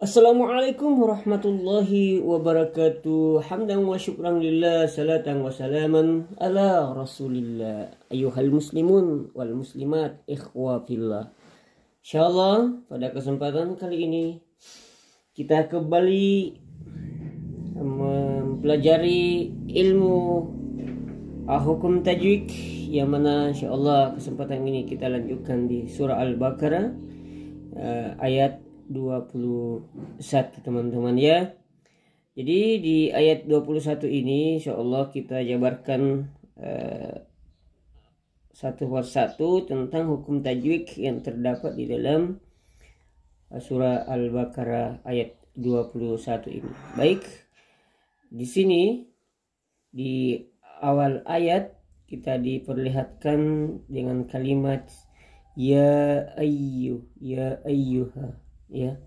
Assalamualaikum warahmatullahi wabarakatuh. Hamdan wa syukran lillah, salatan wa salaman ala rasulillah. Ayuhal muslimun wal muslimat, ikhwa fillah. Insyaallah pada kesempatan kali ini kita kembali mempelajari ilmu hukum tajwid, yang mana insyaallah kesempatan ini kita lanjutkan di surah Al-Baqarah ayat 21 teman-teman ya. Jadi di ayat 21 ini insyaallah kita jabarkan satu persatu tentang hukum tajwid yang terdapat di dalam surah Al-Baqarah ayat 21 ini. Baik, di sini di awal ayat kita diperlihatkan dengan kalimat ya ayyuha ya.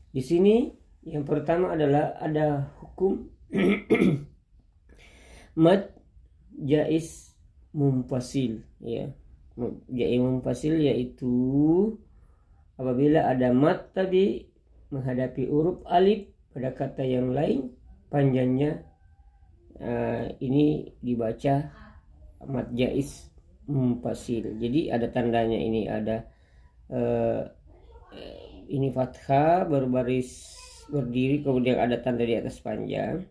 Di sini yang pertama adalah ada hukum mad jaiz munfasil ya. Jaiz munfasil yaitu apabila ada mad tadi menghadapi huruf alif pada kata yang lain, panjangnya ini dibaca mad jaiz munfasil. Jadi ada tandanya, ini ada ini fathah berbaris berdiri, kemudian ada tanda di atas panjang,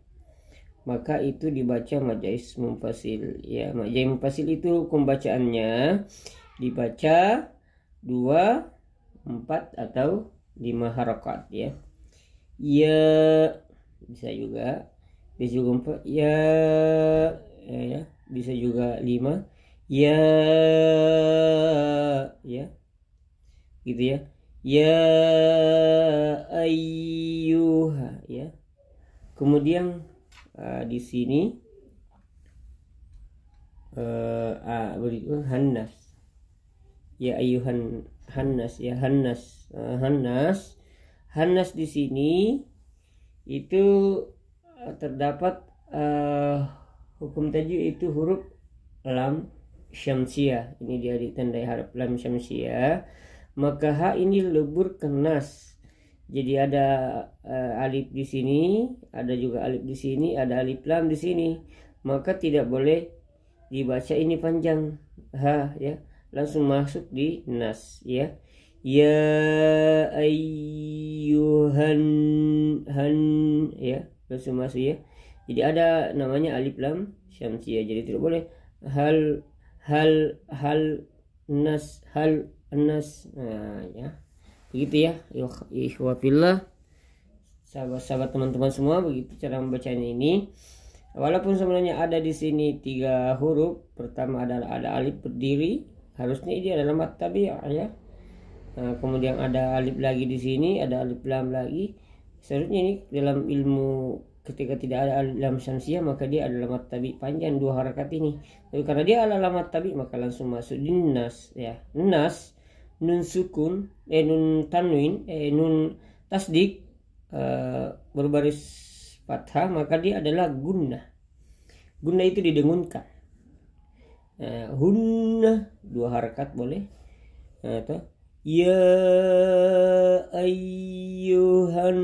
maka itu dibaca mad jaiz munfasil ya. Mad jaiz munfasil itu hukum bacaannya dibaca 2, 4 atau 5 harakat ya. Ya bisa juga 4 ya, ya bisa juga 5 ya gitu ya. Ya ayyuha ya. Kemudian di sini berikut hannas. Ya ayyuhan hannas ya, hannas. Hannas di sini itu terdapat hukum tajwid itu huruf lam syamsiyah. Ini dia ditandai huruf lam syamsiyah. Maka ha ini lebur ke nas. Jadi ada alif di sini, ada juga alif di sini, ada alif lam di sini. Maka tidak boleh dibaca ini panjang ha ya, langsung masuk di nas ya. Ya ayyuhan ya, langsung masuk ya. Jadi ada namanya alif lam syamsiyah. Jadi tidak boleh hal nas ya. Begitu ya ikhwah fillah, sahabat-sahabat teman-teman semua, begitu cara membacanya ini. Walaupun sebenarnya ada di sini 3 huruf. Pertama ada alif berdiri, harusnya ini adalah mad tabi'ah ya. Kemudian ada alif lagi di sini, ada alif lam lagi. Seharusnya ini dalam ilmu ketika tidak ada alif lam syamsiyah maka dia adalah mad tabi' panjang 2 harakat ini. Tapi karena dia adalah mad tabi' maka langsung masuk di nas ya. Nas nun sukun nun tanwin nun tasdik berbaris fathah, maka dia adalah gunnah. Gunnah itu didengunkan. Hunnah 2 harakat boleh. Atau ya ayyuhan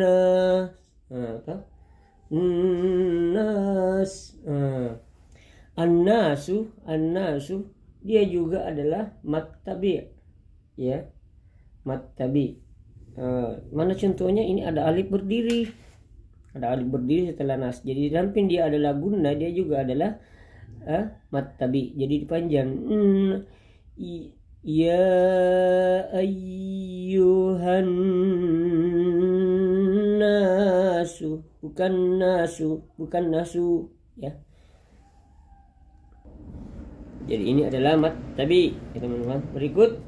nas atau nas. An-nasu dia juga adalah mad tabi' ya, mad tabi'. Mana contohnya? Ini ada alif berdiri, setelah nas. Jadi damping dia adalah gunnah, dia juga adalah mad tabi'. Jadi dipanjang ya ayyuhan nasu, bukan nasu ya. Jadi ini adalah mad tabi' ya teman-teman. Berikut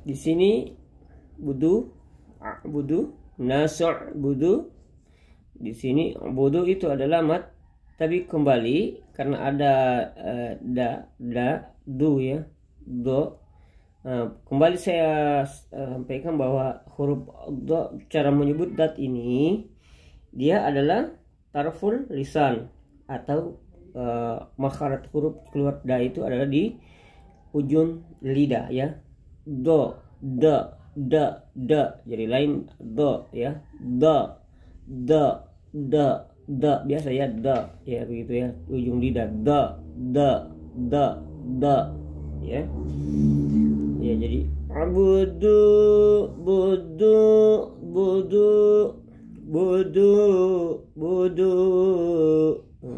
di sini budu nas'budu. Di sini budu itu adalah mad tabi' kembali karena ada du ya, do. Kembali saya sampaikan bahwa huruf do, cara menyebut dat ini dia adalah tarful lisan atau makharat huruf keluar da itu adalah di ujung lidah ya. Do, da, jadi lain do ya. Da, da biasa ya, da ya begitu ya, ujung lidah da ya. Ya jadi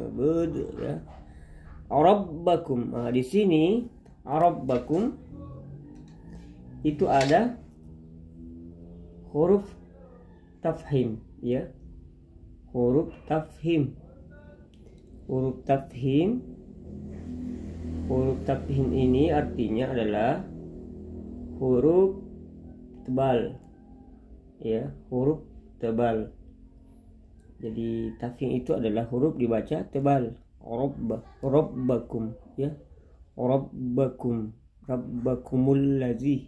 budu ya. Rabbakum. Nah, di sini rabbakum itu ada huruf tafhim ya. Huruf tafhim ini artinya adalah huruf tebal ya, huruf tebal. Jadi tafhim itu adalah huruf dibaca tebal. Rabbakum ya, rabbakumul ladzi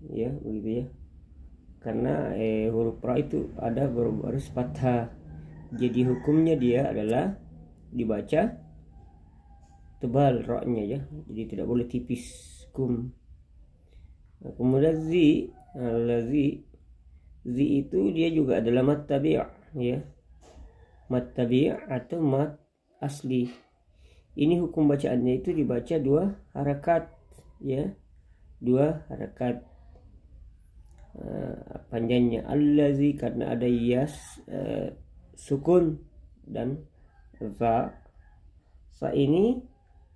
ya, begitu ya. Karena huruf ra itu ada berbaris fathah, jadi hukumnya dia adalah dibaca tebal ra-nya ya, jadi tidak boleh tipis. Kum. Nah, kemudian zi itu dia juga adalah mat tabi' ya, mat tabi' atau mat asli. Ini hukum bacaannya itu dibaca 2 harakat ya, 2 harakat. Panjangnya allazi karena ada yas sukun dan za. Sa ini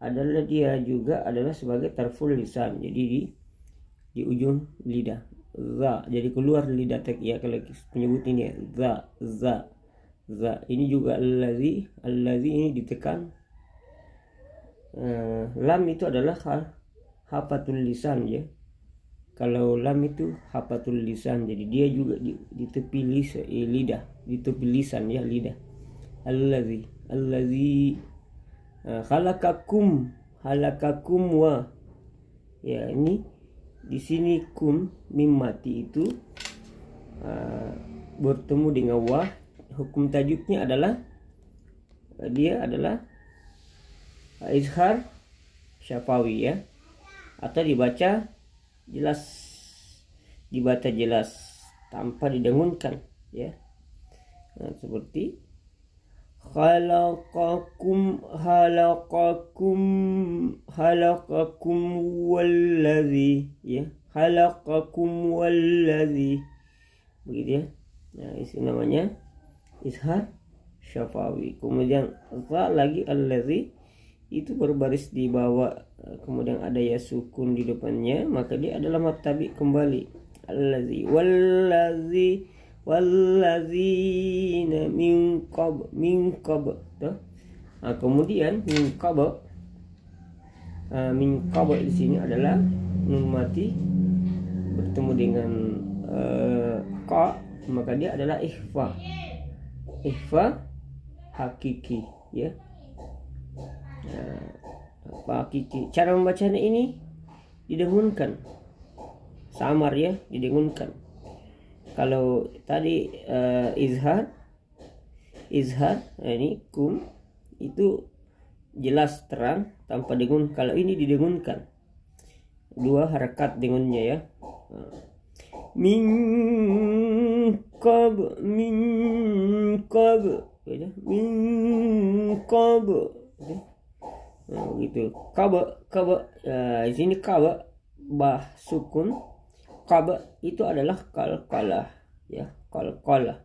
adalah dia juga adalah sebagai tarful lisan, jadi di ujung lidah. Za, jadi keluar lidah tek ya kalau menyebut ini ya. Za ini juga allazi ini ditekan. Lam itu adalah hafatul lisan ya. Kalau lam itu hafatul lisan, jadi dia juga di tepi lidah, di tepi lisan ya, lidah. Allazi khalaqakum wa ya, ini di sini kum mim mati itu bertemu dengan wa. Hukum tajwidnya adalah dia adalah izhar syafawi ya, atau dibaca jelas tanpa didengunkan ya. Nah, seperti khalaqakum wallazi ya, khalaqakum wallazi, begitu ya. Nah, itu namanya izhar syafawi. Kemudian lagi allazi itu berbaris di bawah, kemudian ada ya sukun di depannya, maka dia adalah mat tabi' kembali. Allazi wallazina min qab nah, kemudian min qab di sini adalah nun mati bertemu dengan qa, maka dia adalah ikhfa hakiki ya. Nah, hakiki. Cara membacanya ini didengunkan, samar ya, didengunkan. Kalau tadi izhar ini kum itu jelas terang tanpa dengun. Kalau ini didengunkan, 2 harakat dengunnya ya. Min qab ya, nah, begitu. Kaba di sini kaba bah sukun. Kaba itu adalah qalqalah ya, qalqalah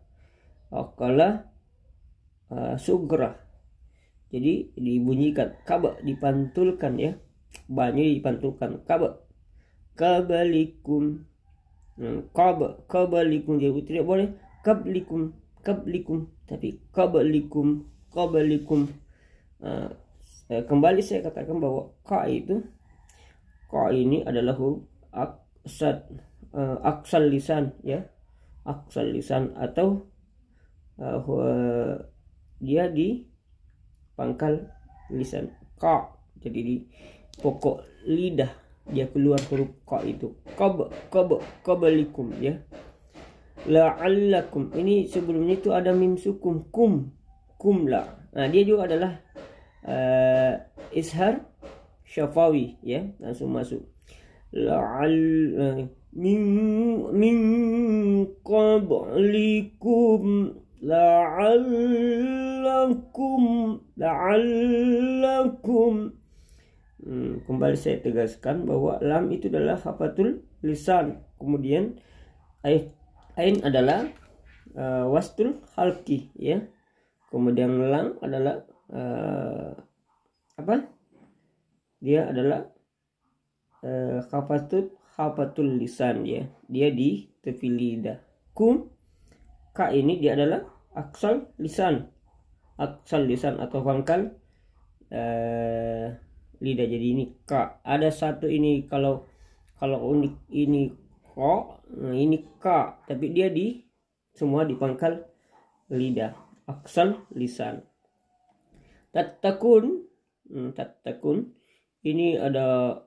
sugra, jadi dibunyikan. Kaba dipantulkan ya, banyak dipantulkan. Kaba kabalikum, kabalikum, jadi tidak boleh kablikum, tapi kabalikum. Kembali saya katakan bahwa ka ini adalah huruf aksal lisan ya, aksal lisan, atau dia di pangkal lisan ka, jadi di pokok lidah dia keluar huruf ka itu. Kabalikum ya. la'allakum. Ini sebelumnya itu ada mim sukun, kum la. Nah, dia juga adalah ishar syafawi ya, langsung masuk. Min qablikum la'allakum. Kembali saya tegaskan bahwa lam itu adalah hafatul lisan, kemudian ain adalah wastul halki ya, kemudian lam adalah dia adalah hafatul lisan ya, dia di tepi lidah. Ka ini dia adalah aksal lisan atau pangkal lidah. Jadi ini ka, ada satu ini kalau ini ko, nah ini ka, tapi dia semua di pangkal lidah, aksal lisan. Tattakun ini ada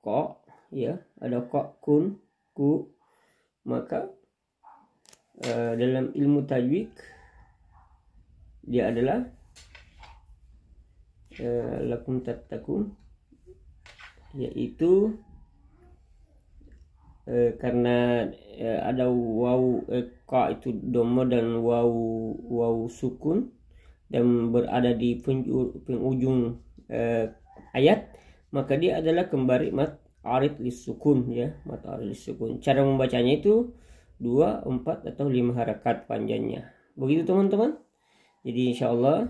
ko ya, ada ko, kun, ku, maka dalam ilmu tajwid dia adalah lakum tattakun, yaitu karena ada waw ka itu dhamma dan waw sukun dan berada di penghujung ayat, maka dia adalah kembali mat arid lisukun ya, mat arid lisukun. Cara membacanya itu 2, 4 atau 5 harakat panjangnya. Begitu teman-teman. Jadi insyaallah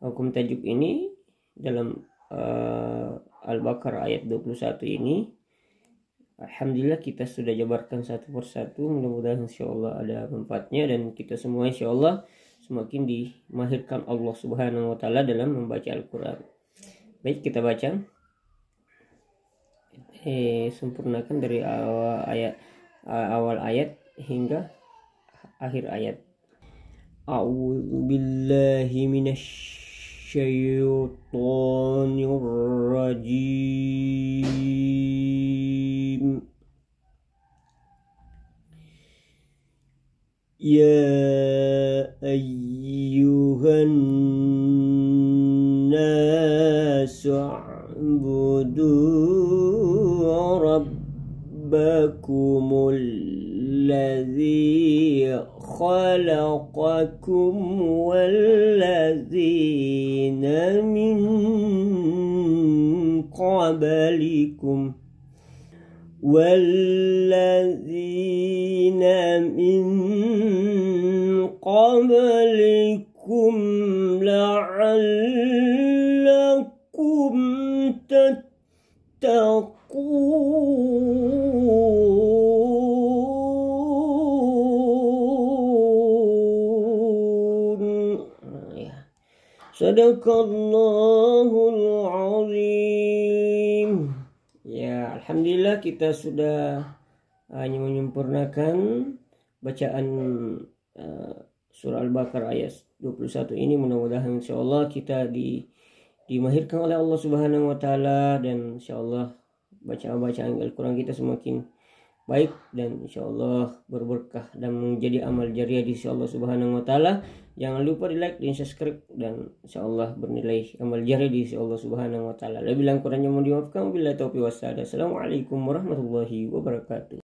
hukum tajuk ini dalam Al-Baqarah ayat 21 ini, alhamdulillah kita sudah jabarkan satu persatu. Mudah-mudahan insyaallah ada manfaatnya dan kita semua insyaallah semakin dimahirkan Allah Subhanahu wa taala dalam membaca Al-Qur'an. Baik, kita baca. Sempurnakan dari awal ayat hingga akhir ayat. A'udzu billahi minasyaitonir rajim. Ya ayyuhan nasu u'budu rabbakumul ladzi khalaqakum walladzina min qablikum la'allakum tattaqun. Sadaqallahul azim. Ya, alhamdulillah kita sudah hanya menyempurnakan bacaan surah Al-Baqarah ayat 21 ini. Mudah-mudahan insyaallah kita dimahirkan oleh Allah Subhanahu wa taala, dan insyaallah bacaan Al-Qur'an kita semakin baik dan insyaallah berberkah dan menjadi amal jariah di sisi Allah Subhanahu wa taala. Jangan lupa di like dan subscribe dan insyaallah bernilai amal jariah di sisi Allah Subhanahu wa taala. Lebih kurangnya mohon dimaafkan. Wabillahi taufiq wassalamu. Assalamualaikum warahmatullahi wabarakatuh.